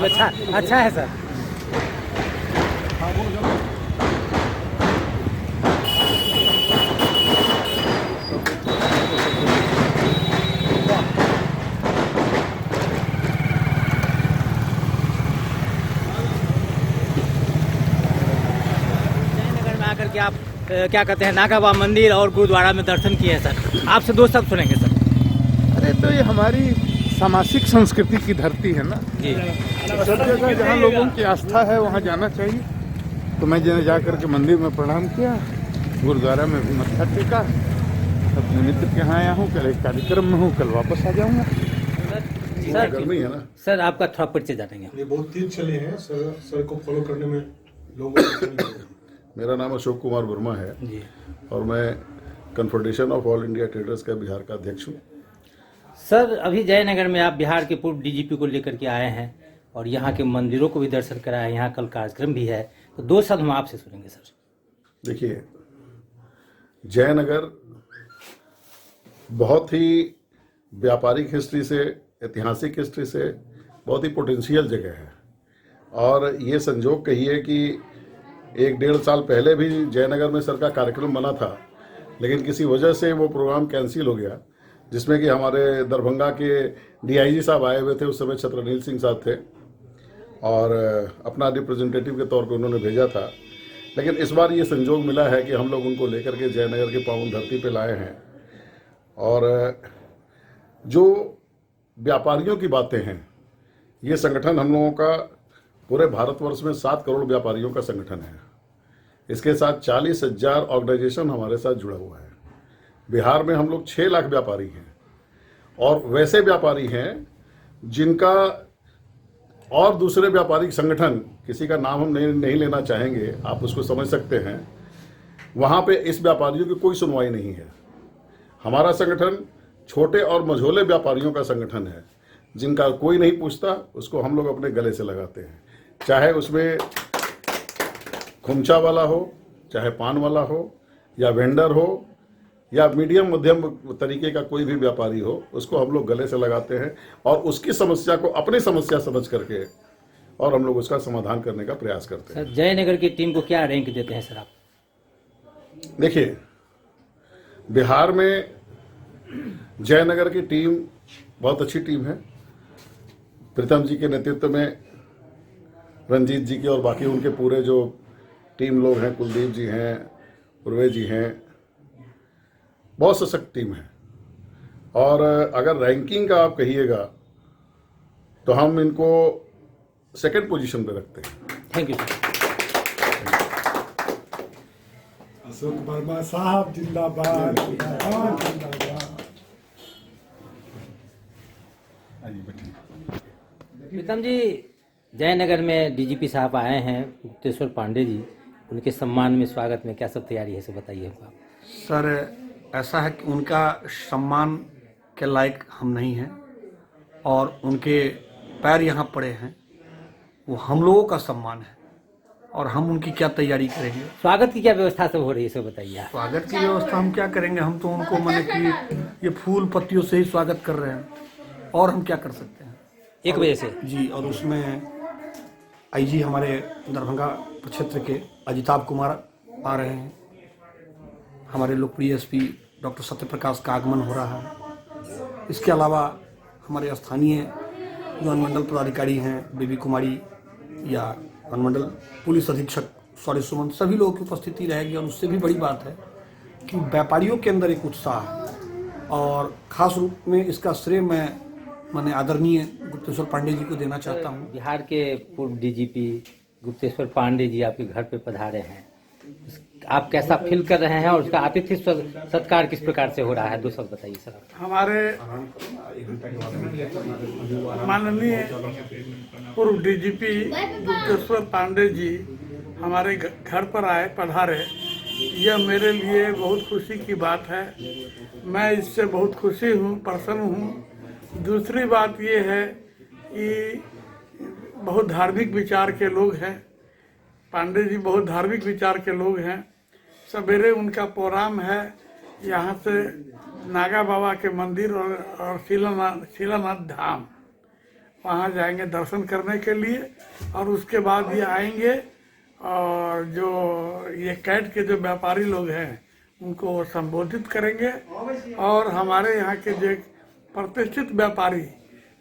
अच्छा अच्छा है सर। जयनगर में आकर के आप क्या कहते हैं नागा बाबा मंदिर और गुरुद्वारा में दर्शन किए हैं सर, आपसे दो शब्द सुनेंगे सर। अरे तो ये हमारी सामाजिक संस्कृति की धरती है ना जी सब जगह जहाँ लोगों की आस्था है वहाँ जाना चाहिए। तो मैं जा करके मंदिर में प्रणाम किया, गुरुद्वारा में भी मत्था टेका, अपने मित्र के यहाँ आया हूँ, कल एक कार्यक्रम में हूँ, कल वापस आ जाऊँगा। सर गर्मी है ना। सर आपका थोड़ा परिचय जानेंगे। ये बहुत तेज चले हैं सर को फॉलो करने में लोगों को। मेरा नाम अशोक कुमार वर्मा है जी और मैं confederation of all India traders का बिहार का अध्यक्ष हूँ। सर अभी जयनगर में आप बिहार के पूर्व डीजीपी को लेकर के आए हैं और यहाँ के मंदिरों को भी दर्शन कराया, यहाँ कल कार्यक्रम भी है, तो दो शब्द हम आपसे सुनेंगे सर। देखिए, जयनगर बहुत ही व्यापारिक हिस्ट्री से, ऐतिहासिक हिस्ट्री से बहुत ही पोटेंशियल जगह है। और ये संजोग कहिए कि 1-1.5 साल पहले भी जयनगर में सर का कार्यक्रम बना था, लेकिन किसी वजह से वो प्रोग्राम कैंसिल हो गया, जिसमें कि हमारे दरभंगा के डीआईजी साहब आए हुए थे। उस समय छत्रनील सिंह साहब थे और अपना रिप्रेजेंटेटिव के तौर पे उन्होंने भेजा था। लेकिन इस बार ये संजोग मिला है कि हम लोग उनको लेकर के जयनगर के पावन धरती पे लाए हैं। और जो व्यापारियों की बातें हैं, ये संगठन हम लोगों का पूरे भारतवर्ष में 7 करोड़ व्यापारियों का संगठन है। इसके साथ 40,000 ऑर्गेनाइजेशन हमारे साथ जुड़ा हुआ है। बिहार में हम लोग 6 लाख व्यापारी हैं और वैसे व्यापारी हैं जिनका और दूसरे व्यापारिक संगठन, किसी का नाम हम नहीं लेना चाहेंगे, आप उसको समझ सकते हैं, वहाँ पे इस व्यापारियों की कोई सुनवाई नहीं है। हमारा संगठन छोटे और मझोले व्यापारियों का संगठन है, जिनका कोई नहीं पूछता, उसको हम लोग अपने गले से लगाते हैं। चाहे उसमें खुमचा वाला हो, चाहे पान वाला हो, या वेंडर हो, या मीडियम मध्यम तरीके का कोई भी व्यापारी हो, उसको हम लोग गले से लगाते हैं और उसकी समस्या को अपनी समस्या समझ करके और हम लोग उसका समाधान करने का प्रयास करते हैं। सर जयनगर की टीम को क्या रैंक देते हैं सर आप? देखिए, बिहार में जयनगर की टीम बहुत अच्छी टीम है। प्रीतम जी के नेतृत्व में, रंजीत जी के और बाकी उनके पूरे जो टीम लोग हैं, कुलदीप जी हैं, उर्वे जी हैं, बहुत सशक्त टीम है। और अगर रैंकिंग का आप कहिएगा तो हम इनको 2nd पोजीशन पे रखते हैं। Thank you sir. Ashok Verma साहब जिंदाबाद, जिंदाबाद, जिंदाबाद। प्रीतम जी, जयनगर में डीजीपी साहब आए हैं, गुप्तेश्वर पांडे जी, उनके सम्मान में स्वागत में क्या सब तैयारी है, सब बताइए हमको आप। सर ऐसा है कि उनका सम्मान के लायक हम नहीं हैं और उनके पैर यहाँ पड़े हैं, वो हम लोगों का सम्मान है और हम उनकी क्या तैयारी करेंगे। स्वागत की क्या व्यवस्था सब हो रही है, सब बताइए आप। स्वागत की व्यवस्था हम क्या करेंगे, हम तो उनको माने कि ये फूल पत्तियों से ही स्वागत कर रहे हैं और हम क्या कर सकते हैं। 1 बजे से जी, और उसमें आईजी हमारे दरभंगा क्षेत्र के अजिताभ कुमार आ रहे हैं, हमारे लोकप्रिय एसपी डॉक्टर सत्यप्रकाश का आगमन हो रहा है। इसके अलावा हमारे स्थानीय जो अनुमंडल पदाधिकारी हैं, बेबी कुमारी या अनुमंडल पुलिस अधीक्षक सौर्य सुमन, सभी लोगों की उपस्थिति रहेगी। और उससे भी बड़ी बात है कि व्यापारियों के अंदर एक उत्साह है और ख़ास रूप में इसका श्रेय मैंने आदरणीय गुप्तेश्वर पांडे जी को देना चाहता हूँ। बिहार के पूर्व डीजीपी गुप्तेश्वर पांडे जी आपके घर पे पधारे हैं, आप कैसा फील कर रहे हैं और उसका आतिथ्य सत्कार किस प्रकार से हो रहा है, 2 शब्द बताइए सर। हमारे माननीय पूर्व डीजीपी गुप्तेश्वर पांडे जी हमारे घर पर आए, पधारे, यह मेरे लिए बहुत खुशी की बात है। मैं इससे बहुत खुशी हूँ, प्रसन्न हूँ। दूसरी बात ये है कि बहुत धार्मिक विचार के लोग हैं, पांडे जी बहुत धार्मिक विचार के लोग हैं। सवेरे उनका प्रोग्राम है, यहाँ से नागा बाबा के मंदिर और शिलानाथ धाम, वहाँ जाएंगे दर्शन करने के लिए, और उसके बाद ये आएंगे और जो ये कैट के जो व्यापारी लोग हैं उनको वो संबोधित करेंगे। और हमारे यहाँ के जो एक प्रतिष्ठित व्यापारी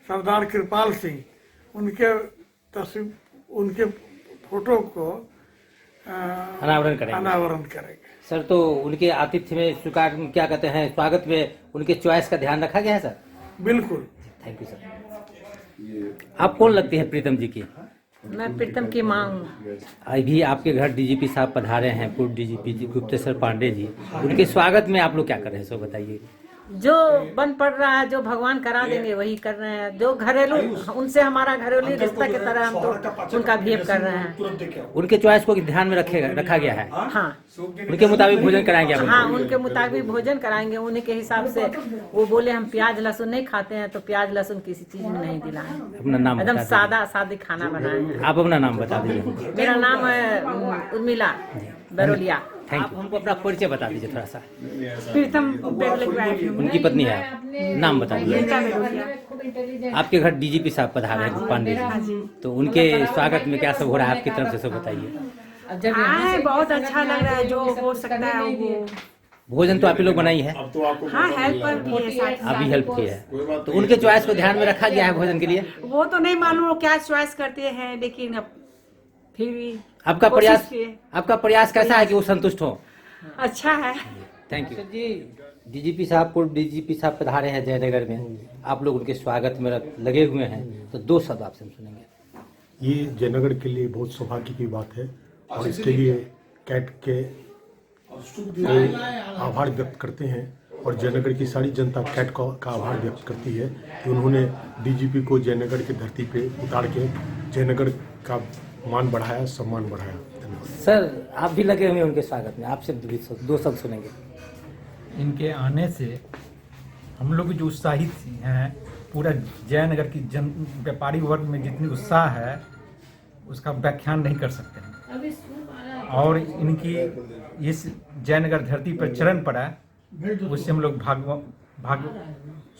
सरदार कृपाल सिंह, उनके तस्वीर, उनके फोटो को अनावरण करेंगे। अनावरण करेंगे। सर, तो उनके आतिथ्य में स्वीकार, क्या कहते हैं, स्वागत में उनके चॉइस का ध्यान रखा गया है सर? बिल्कुल। Thank you sir. आप कौन लगती है प्रीतम जी की? मैं प्रीतम की माँ हूँ। अभी आपके घर डीजीपी साहब पधारे हैं, पूर्व डीजीपी जी गुप्तेश्वर पांडे जी, उनके स्वागत में आप लोग क्या कर रहे हैं, सो बताइए। जो बन पड़ रहा है, जो भगवान करा देंगे वही कर रहे हैं। जो घरेलू, उनसे हमारा घरेलू रिश्ता की तरह हम तो उनका बिहेव कर रहे हैं। उनके चॉइस को ध्यान में रखा गया है। हाँ, उनके मुताबिक भोजन कराएंगे आप? हाँ, उनके मुताबिक भोजन कराएंगे। उन्हीं के हिसाब से वो बोले हम प्याज लहसुन नहीं खाते हैं, तो प्याज लहसुन किसी चीज में नहीं दिलाए। अपना नाम एकदम बता सादा सादी खाना बनाए हैं। आप अपना नाम बता दीजिए। मेरा नाम है उर्मिला बरोलिया। Thank you. हमको अपना परिचय बता दीजिए थोड़ा सा। प्रीतम उनकी पत्नी है, नाम बता दीजिए। आपके घर डीजीपी साहब पधारे हैं पांडे जी, तो उनके स्वागत में क्या सब हो रहा है आपकी तरफ से, सब बताइए। बहुत अच्छा लग रहा है, जो हो सकता है वो। भोजन तो आप ही लोग बनाई है? हाँ, हेल्पर भी है साथ। आप भी हेल्प की है, तो उनके चॉइस को ध्यान में रखा गया है भोजन के लिए? वो तो नहीं मालूम वो क्या चॉइस करते हैं, लेकिन अब फिर भी आपका प्रयास कैसा है कि वो संतुष्ट हो? अच्छा है। Thank you ji. डीजीपी साहब, पूर्व डीजीपी साहब पधारे हैं जयनगर में, आप लोग उनके स्वागत में लगे हुए हैं, तो दो शब्द आपसे हम सुनेंगे। ये जयनगर के लिए बहुत सौभाग्य की बात है, और इसके लिए कैट के आभार व्यक्त करते हैं, और जयनगर की सारी जनता कैट का आभार व्यक्त करती है कि उन्होंने डीजीपी को जयनगर की धरती पे उतार के जयनगर का मान बढ़ाया, सम्मान बढ़ाया। धन्यवाद सर। आप भी लगे हुए हैं उनके स्वागत में, आपसे दो शब्द सुनेंगे। इनके आने से हम लोग जो उत्साहित हैं, पूरा जयनगर की व्यापारी वर्ग में जितनी उत्साह है उसका व्याख्यान नहीं कर सकते हैं। और इनकी इस जयनगर धरती पर चरण पड़ा, उससे हम लोग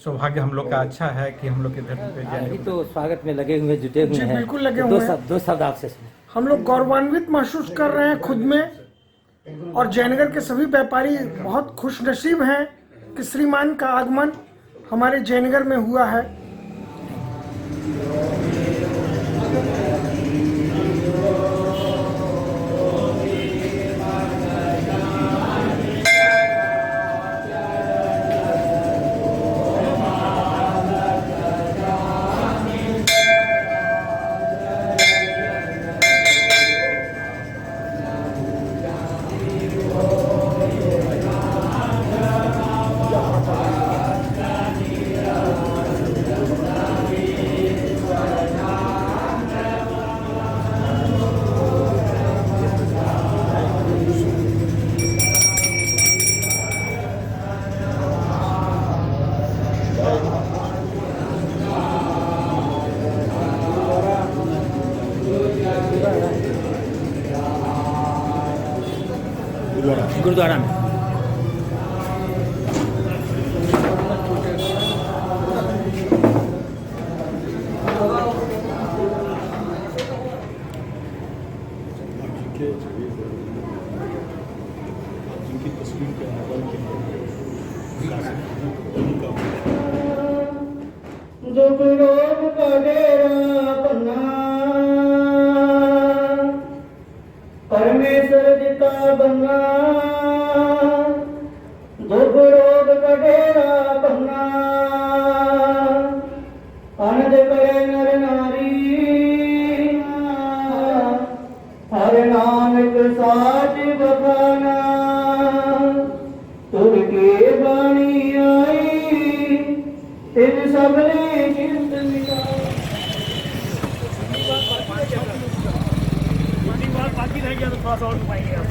सौभाग्य हम लोग का अच्छा है कि हम लोग के धरती पर जयनगर। तो स्वागत में लगे हुए, जुटे हुए हैं, बिल्कुल लगे हुए हैं। दो शब्द आपसे सुने। हम लोग गौरवान्वित महसूस कर रहे हैं खुद में, और जयनगर के सभी व्यापारी बहुत खुशनसीब हैं कि श्रीमान का आगमन हमारे जयनगर में हुआ है। गुरुद्वारा में। जिनकी तस्वीर के अनावरण के परमेश्वर जिता बन्ना, दुख रोग का डेरा बन्ना, अनद करे नर नारी, हर नानक साच बखाना, तुर के बाणी आई, तिन सबने चिंत मिटाई। बाकी रह गया तो थोड़ा सा और पाएंगे आप।